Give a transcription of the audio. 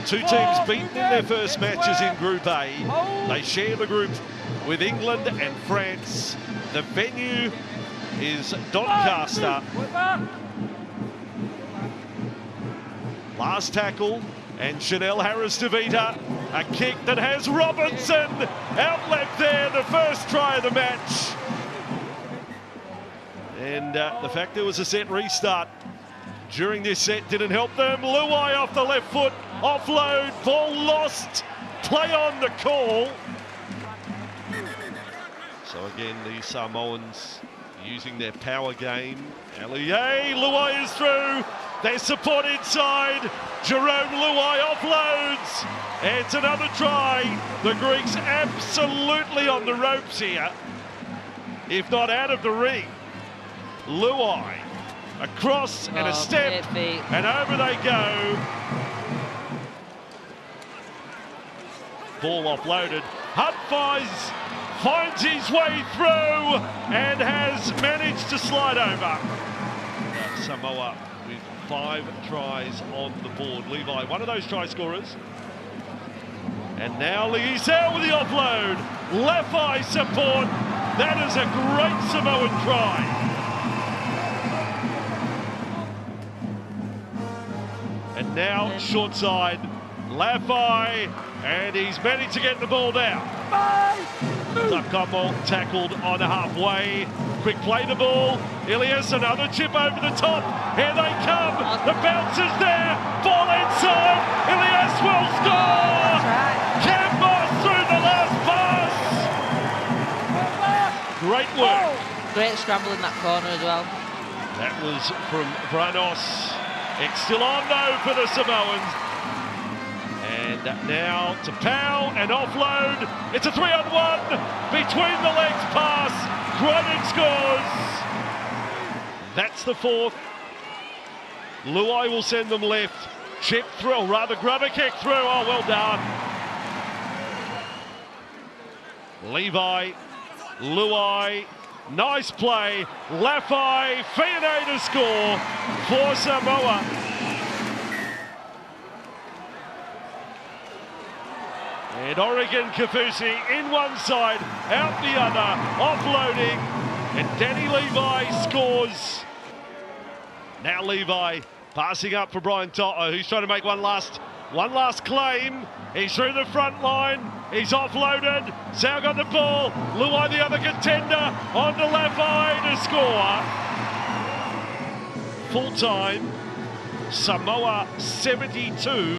Two teams beaten in their first matches in Group A. They share the group with England and France. The venue is Doncaster. Last tackle, and Chanel Harris-Davita. A kick that has Robinson out left there, the first try of the match. And the fact there was a set restart during this set didn't help them. Luai off the left foot, offload, ball lost, play on the call. So again, the Samoans using their power game. Luai is through, their support inside. Jerome Luai offloads. It's another try. The Greeks absolutely on the ropes here, if not out of the ring. Luai, a cross and a step, and over they go. Ball offloaded. Hunt finds his way through and has managed to slide over. Samoa with 5 tries on the board. Levi, one of those try scorers. And now Leisel with the offload. Left eye support. That is a great Samoan try. And now short side, Lafai, and he's managed to get the ball down. Takomo tackled on halfway. Quick play the ball. Ilias, another chip over the top. Here they come. The bounce is there. Ball inside. Ilias will score. Campos through the last pass. Great work. Great scramble in that corner as well. That was from Vranos. It's still on though for the Samoans. And now to Powell and offload. It's a 3-on-1. Between the legs pass. Cronin scores. That's the 4th. Luai will send them left. Chip through, or rather grubber kick through. Oh, well done. Levi, Luai. Nice play. Lafai, Fiane to score for Samoa. And Oregon Kafusi in one side, out the other, offloading. And Danny Levi scores. Now Levi passing up for Brian Toa, who's trying to make one last claim. He's through the front line. He's offloaded. Sao got the ball. Luai, the other contender, on to Lafai to score. Full time. Samoa 72.